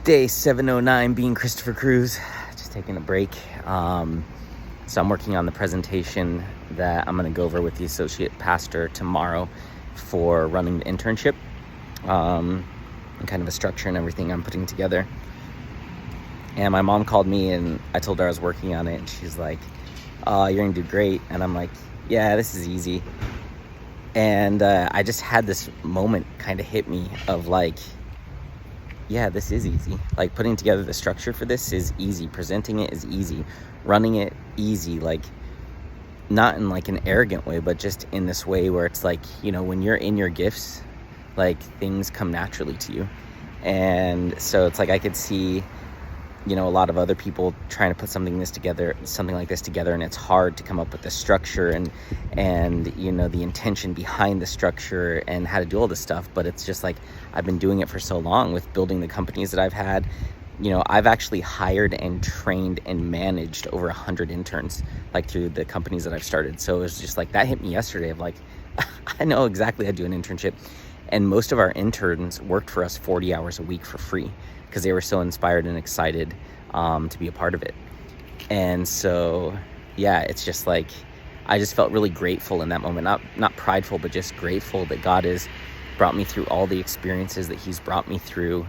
Day 709, being Christopher Cruz, just taking a break. So I'm working on the presentation that I'm going to go over with the associate pastor tomorrow for running the internship, and kind of a structure and everything I'm putting together. And my mom called me and I told her I was working on it, and she's like, you're going to do great. And I'm like, yeah, this is easy. And I just had this moment kind of hit me of like, yeah, this is easy. Like, putting together the structure for this is easy. Presenting it is easy. Running it, easy. Like, not in like an arrogant way, but just in this way where it's like, you know, when you're in your gifts, like, things come naturally to you. And so it's like I could see, you know, a lot of other people trying to put something like this together, and it's hard to come up with the structure and you know, the intention behind the structure and how to do all this stuff. But it's just like, I've been doing it for so long with building the companies that I've had. You know, I've actually hired and trained and managed over 100 interns, like, through the companies that I've started. So it was just like, that hit me yesterday of like, I know exactly how to do an internship. And most of our interns worked for us 40 hours a week for free, because they were so inspired and excited to be a part of it. And so, yeah, it's just like, I just felt really grateful in that moment. Not prideful, but just grateful that God has brought me through all the experiences that he's brought me through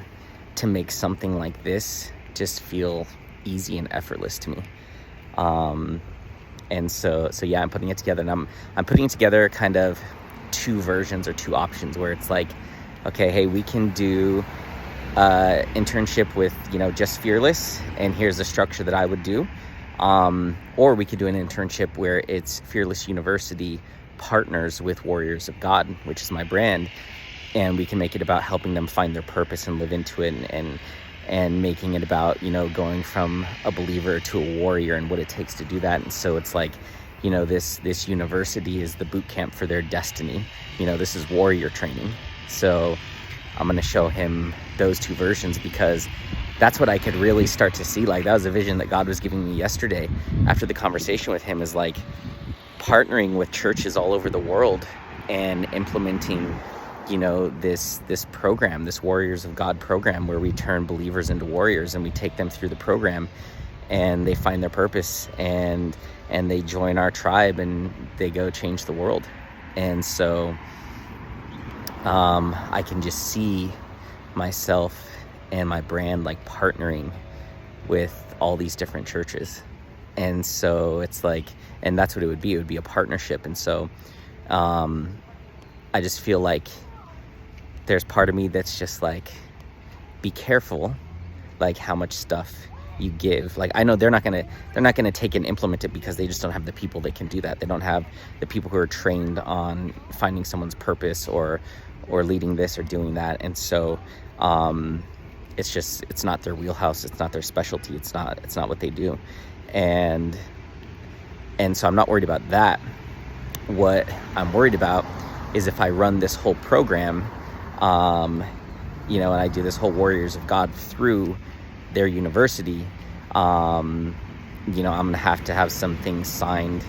to make something like this just feel easy and effortless to me. And so yeah, I'm putting it together, and I'm putting it together kind of two versions or two options, where it's like, okay, hey, we can do internship with, you know, just Fearless, and here's the structure that I would do, or we could do an internship where it's Fearless University partners with Warriors of God, which is my brand, and we can make it about helping them find their purpose and live into it, and making it about, you know, going from a believer to a warrior and what it takes to do that. And so it's like, you know, this university is the boot camp for their destiny. You know, this is warrior training. So I'm going to show him those two versions, because that's what I could really start to see. Like, that was a vision that God was giving me yesterday after the conversation with him, is like partnering with churches all over the world and implementing, you know, this program, this Warriors of God program, where we turn believers into warriors, and we take them through the program, and they find their purpose, and they join our tribe, and they go change the world. And so I can just see myself and my brand like partnering with all these different churches. And so it's like, and that's what it would be. It would be a partnership. And so I just feel like there's part of me that's just like, be careful, like, how much stuff you give. Like, I know they're not gonna take and implement it, because they just don't have the people that can do that. They don't have the people who are trained on finding someone's purpose or leading this or doing that. And so it's not their wheelhouse, it's not their specialty, it's not what they do. And so I'm not worried about that. What I'm worried about is if I run this whole program, you know, and I do this whole Warriors of God through their university, you know, I'm gonna have to have some things signed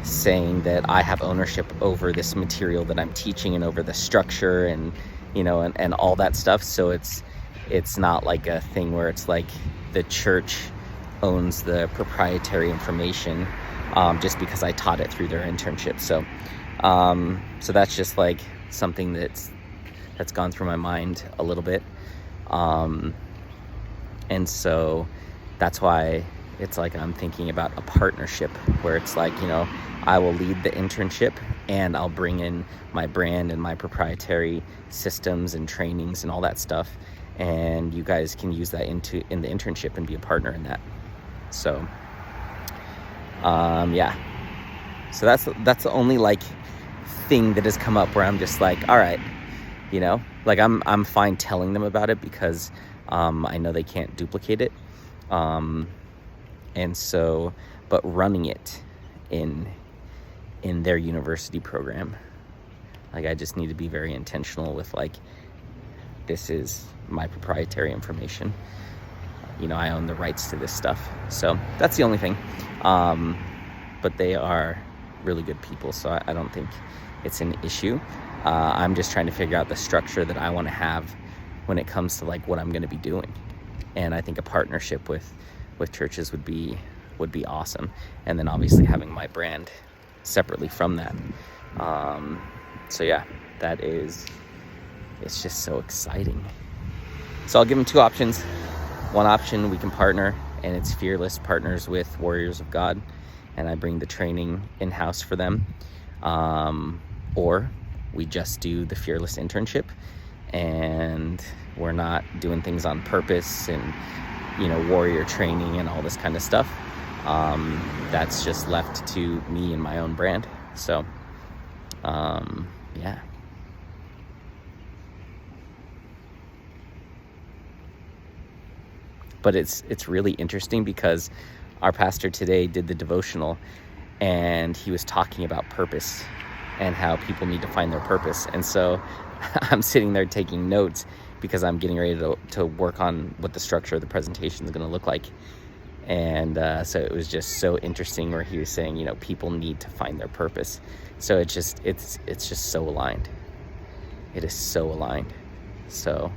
saying that I have ownership over this material that I'm teaching, and over the structure, and, you know, and all that stuff. So it's not like a thing where it's like the church owns the proprietary information just because I taught it through their internship. So that's just like something that's gone through my mind a little bit. And so that's why it's like, I'm thinking about a partnership where it's like, you know, I will lead the internship, and I'll bring in my brand and my proprietary systems and trainings and all that stuff. And you guys can use that in the internship and be a partner in that. So, yeah. So that's the only like thing that has come up where I'm just like, all right, you know, like I'm fine telling them about it, because I know they can't duplicate it. And so, but running it in their university program, like, I just need to be very intentional with like, this is my proprietary information. You know, I own the rights to this stuff. So that's the only thing. But they are really good people, so I don't think it's an issue. I'm just trying to figure out the structure that I want to have when it comes to like what I'm going to be doing. And I think a partnership with churches would be awesome. And then obviously having my brand separately from that. So yeah, it's just so exciting. So I'll give them two options. One option, we can partner, and it's Fearless partners with Warriors of God, and I bring the training in-house for them. Or we just do the Fearless internship, and we're not doing things on purpose and, warrior training and all this kind of stuff. That's just left to me and my own brand. So, yeah. But it's really interesting because our pastor today did the devotional, and he was talking about purpose and how people need to find their purpose. And so I'm sitting there taking notes because I'm getting ready to work on what the structure of the presentation is going to look like. And so it was just so interesting where he was saying, people need to find their purpose. So it's just so aligned. It is so aligned. So,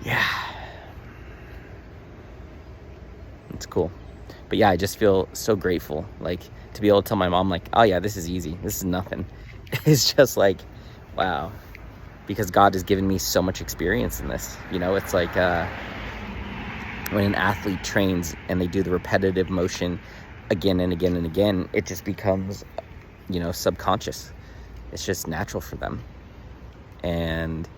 yeah. It's cool. But yeah, I just feel so grateful, to be able to tell my mom, oh yeah, this is easy. This is nothing. It's just wow. Because God has given me so much experience in this. It's like when an athlete trains and they do the repetitive motion again and again and again, it just becomes, subconscious. It's just natural for them. And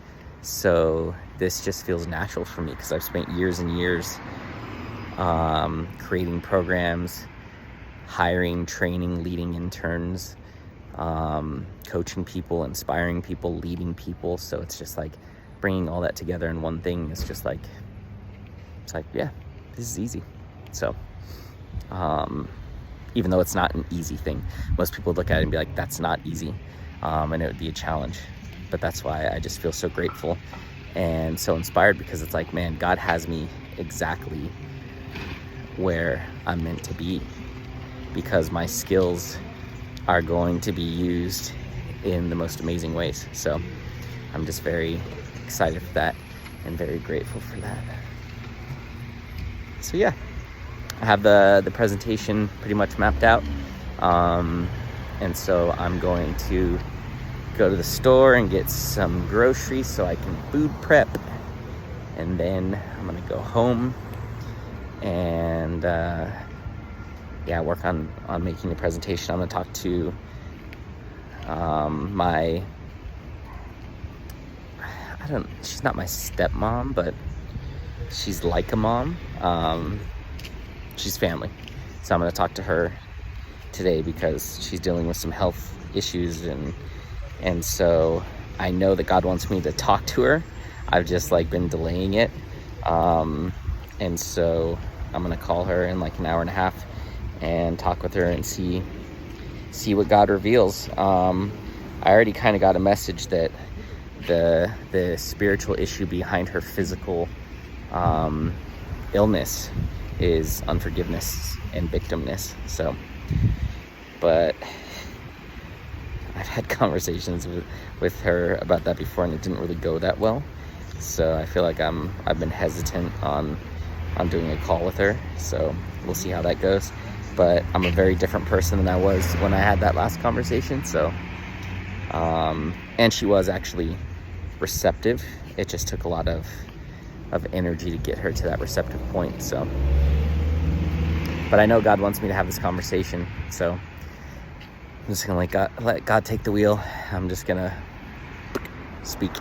so this just feels natural for me because I've spent years and years creating programs, hiring, training, leading interns, coaching people, inspiring people, leading people. So it's just bringing all that together in one thing. It's just yeah, this is easy. So, even though it's not an easy thing, most people look at it and be like, that's not easy. And it would be a challenge. But that's why I just feel so grateful and so inspired, because it's man, God has me exactly where I'm meant to be, because my skills are going to be used in the most amazing ways. So I'm just very excited for that and very grateful for that. So yeah, I have the presentation pretty much mapped out. And so I'm going to go to the store and get some groceries so I can food prep. And then I'm gonna go home and work on making the presentation. I'm gonna talk to she's not my stepmom, but she's like a mom. She's family. So I'm gonna talk to her today because she's dealing with some health issues, and so I know that God wants me to talk to her. I've just been delaying it. And so I'm gonna call her in an hour and a half and talk with her and see what God reveals. I already kind of got a message that the spiritual issue behind her physical illness is unforgiveness and victimness. So, but I've had conversations with her about that before, and it didn't really go that well. So I feel like I've been hesitant on doing a call with her. So we'll see how that goes. But I'm a very different person than I was when I had that last conversation. So, and she was actually receptive. It just took a lot of energy to get her to that receptive point. So, but I know God wants me to have this conversation. So I'm just gonna let God take the wheel. I'm just gonna speak.